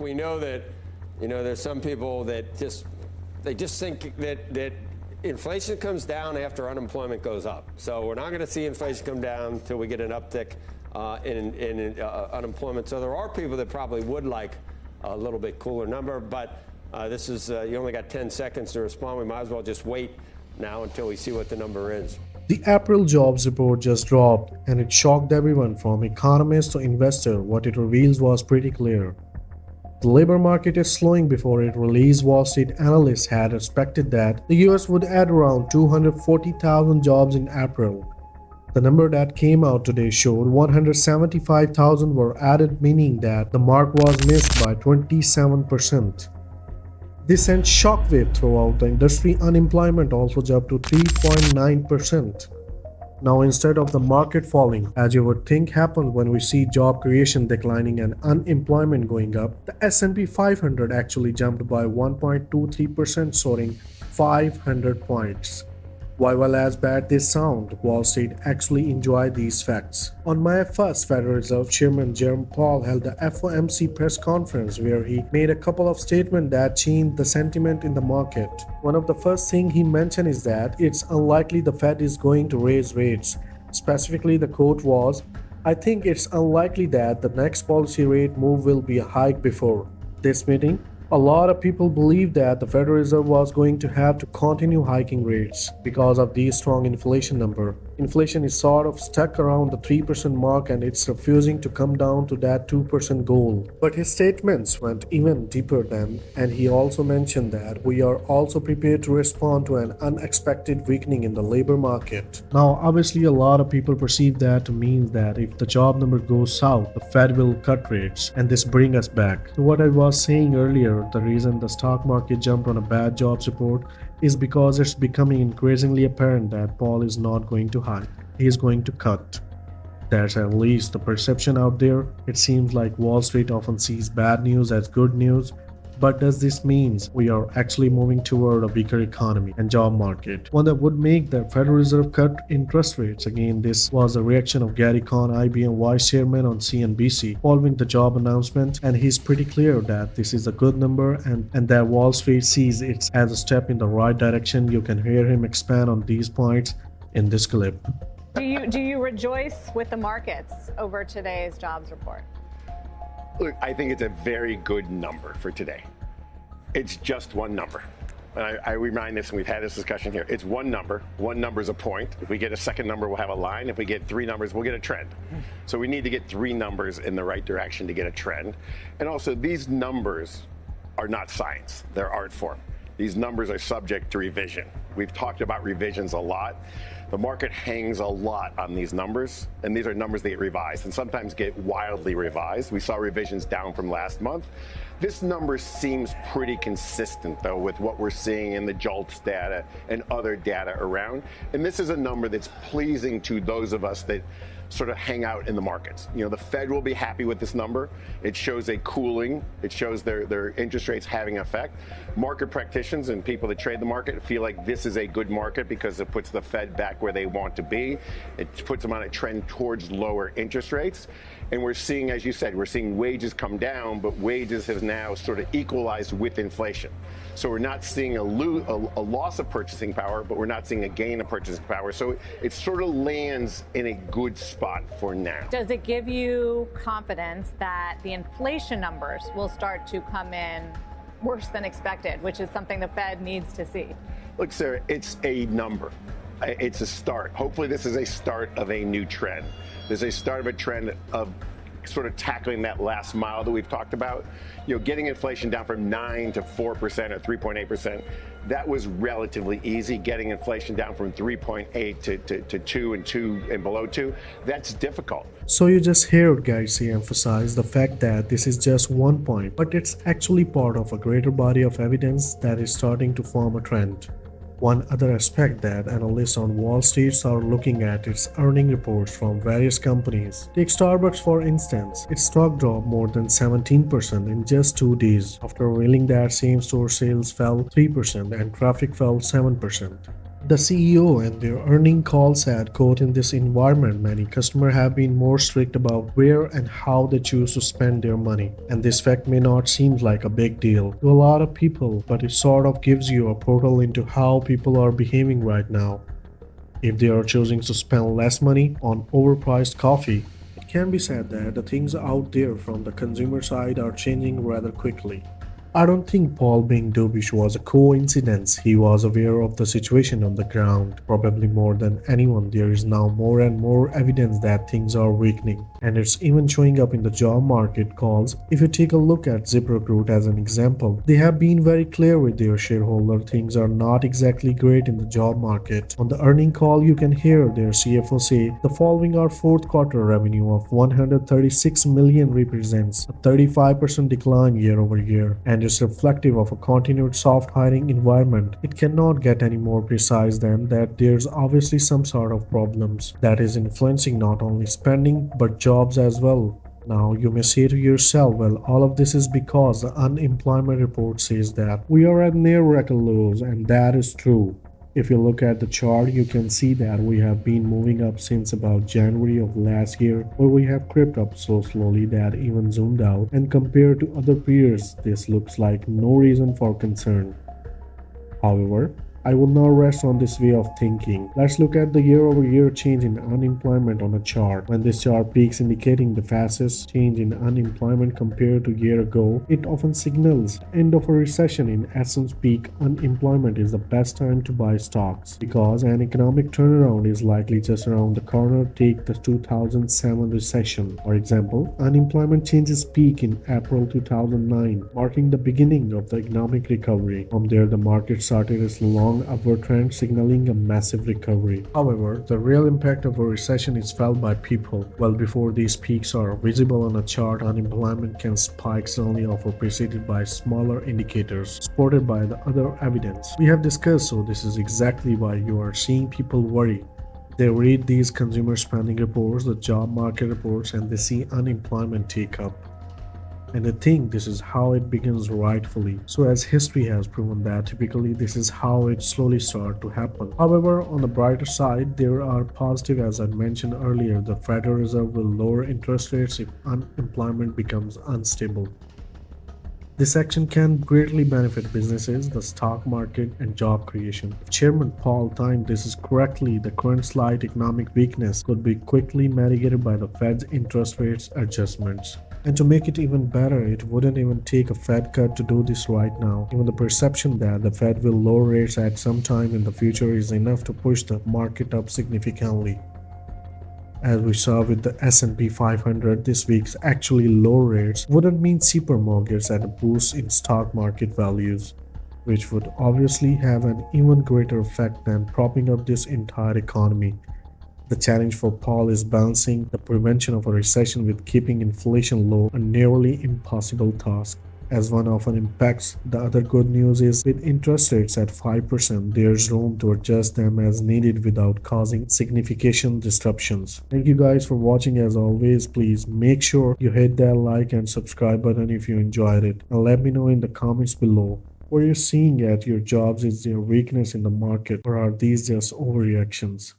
We know that, there's some people that they just think that inflation comes down after unemployment goes up. So we're not going to see inflation come down until we get an uptick in unemployment. So there are people that probably would like a little bit cooler number, but this is you only got 10 seconds to respond. We might as well just wait now until we see what the number is. The April jobs report just dropped, and it shocked everyone from economists to investors. What it reveals was pretty clear. The labor market is slowing. Before it released, Wall Street analysts had expected that the US would add around 240,000 jobs in April. The number that came out today showed 175,000 were added, meaning that the mark was missed by 27%. This sent shockwave throughout the industry. Unemployment also jumped to 3.9%. Now, instead of the market falling, as you would think happens when we see job creation declining and unemployment going up, the S&P 500 actually jumped by 1.23%, soaring 500 points. While as bad they sound, Wall Street actually enjoyed these facts. On May 1st, Federal Reserve Chairman Jerome Powell held the FOMC press conference where he made a couple of statements that changed the sentiment in the market. One of the first things he mentioned is that it's unlikely the Fed is going to raise rates. Specifically, the quote was, "I think it's unlikely that the next policy rate move will be a hike before this meeting." A lot of people believed that the Federal Reserve was going to have to continue hiking rates because of the strong inflation number. Inflation is sort of stuck around the 3% mark and it's refusing to come down to that 2% goal. But his statements went even deeper then, and he also mentioned that we are also prepared to respond to an unexpected weakening in the labor market. Now, obviously, a lot of people perceive that to mean that if the job number goes south, the Fed will cut rates, and this brings us back to what I was saying earlier. The reason the stock market jumped on a bad jobs report is because it's becoming increasingly apparent that Powell is not going to hike. He is going to cut. That's at least the perception out there. It seems like Wall Street often sees bad news as good news. But does this mean we are actually moving toward a weaker economy and job market, one that would make the Federal Reserve cut interest rates? Again, this was a reaction of Gary Cohn, IBM vice chairman, on CNBC following the job announcement, and he's pretty clear that this is a good number and that Wall Street sees it as a step in the right direction. You can hear him expand on these points in this clip. Do you rejoice with the markets over today's jobs report? Look, I think it's a very good number for today. It's just one number. And I remind this, and we've had this discussion here. It's one number. One number is a point. If we get a second number, we'll have a line. If we get three numbers, we'll get a trend. So we need to get three numbers in the right direction to get a trend. And also, these numbers are not science. They're art form. These numbers are subject to revision. We've talked about revisions a lot. The market hangs a lot on these numbers, and these are numbers that get revised and sometimes get wildly revised. We saw revisions down from last month. This number seems pretty consistent, though, with what we're seeing in the JOLTS data and other data around. And this is a number that's pleasing to those of us that sort of hang out in the markets. The Fed will be happy with this number. It shows a cooling. It shows their interest rates having effect. Market practitioners and people that trade the market feel like this is a good market because it puts the Fed back where they want to be. It puts them on a trend towards lower interest rates. And we're seeing, as you said, we're seeing wages come down, but wages have now sort of equalized with inflation. So we're not seeing a loss of purchasing power, but we're not seeing a gain of purchasing power. So it sort of lands in a good spot for now. Does it give you confidence that the inflation numbers will start to come in worse than expected, which is something the Fed needs to see? Look, Sarah, it's a number. It's a start. Hopefully this is a start of a new trend. There's a start of a trend of sort of tackling that last mile that we've talked about. Getting inflation down from 9 to 4% or 3.8%, that was relatively easy. Getting inflation down from 3.8 to 2 and 2 and below 2, that's difficult. So you just heard Garcia emphasize the fact that this is just one point, but it's actually part of a greater body of evidence that is starting to form a trend. One other aspect that analysts on Wall Street are looking at is earnings reports from various companies. Take Starbucks for instance. Its stock dropped more than 17% in just 2 days after revealing that same-store sales fell 3% and traffic fell 7%. The CEO and their earning call said, quote, "In this environment, many customers have been more strict about where and how they choose to spend their money. And this fact may not seem like a big deal to a lot of people, but it sort of gives you a portal into how people are behaving right now. If they are choosing to spend less money on overpriced coffee, it can be said that the things out there from the consumer side are changing rather quickly." I don't think Paul being dovish was a coincidence. He was aware of the situation on the ground. Probably more than anyone, there is now more and more evidence that things are weakening. And it's even showing up in the job market calls. If you take a look at ZipRecruit as an example, they have been very clear with their shareholder things are not exactly great in the job market. On the earning call, you can hear their CFO say, "The following our fourth quarter revenue of 136 million represents a 35% decline year over year. And is reflective of a continued soft hiring environment." It cannot get any more precise than that. There's obviously some sort of problems that is influencing not only spending but jobs as well. Now you may say to yourself, well, all of this is because the unemployment report says that we are at near record lows, and that is true. If you look at the chart, you can see that we have been moving up since about January of last year, where we have crept up so slowly that even zoomed out and compared to other peers, this looks like no reason for concern. However, I will not rest on this way of thinking. Let's look at the year-over-year change in unemployment on a chart. When this chart peaks indicating the fastest change in unemployment compared to a year ago, it often signals the end of a recession. In essence, peak unemployment is the best time to buy stocks because an economic turnaround is likely just around the corner. Take the 2007 recession. For example, unemployment changes peak in April 2009, marking the beginning of the economic recovery. From there, the market started its long upward trend, signaling a massive recovery. However, the real impact of a recession is felt by people. Well before these peaks are visible on a chart, unemployment can spike suddenly or preceded by smaller indicators, supported by the other evidence we have discussed. So this is exactly why you are seeing people worry. They read these consumer spending reports, the job market reports, and they see unemployment take up. And they think this is how it begins rightfully. So as history has proven that typically this is how it slowly starts to happen. However, on the brighter side, there are positive. As I mentioned earlier, the Federal Reserve will lower interest rates if unemployment becomes unstable. This action can greatly benefit businesses, the stock market, and job creation. If Chairman Paul timed this correctly, the current slight economic weakness could be quickly mitigated by the Fed's interest rates adjustments. And to make it even better, it wouldn't even take a Fed cut to do this right now. Even the perception that the Fed will lower rates at some time in the future is enough to push the market up significantly. As we saw with the S&P 500 this week's actually low rates wouldn't mean cheaper mortgages and a boost in stock market values, which would obviously have an even greater effect than propping up this entire economy. The challenge for Paul is balancing the prevention of a recession with keeping inflation low, a nearly impossible task. As one often impacts, the other good news is with interest rates at 5%, there's room to adjust them as needed without causing significant disruptions. Thank you guys for watching. As always, please make sure you hit that like and subscribe button if you enjoyed it. And let me know in the comments below what you're seeing at your jobs. Is there weakness in the market or are these just overreactions?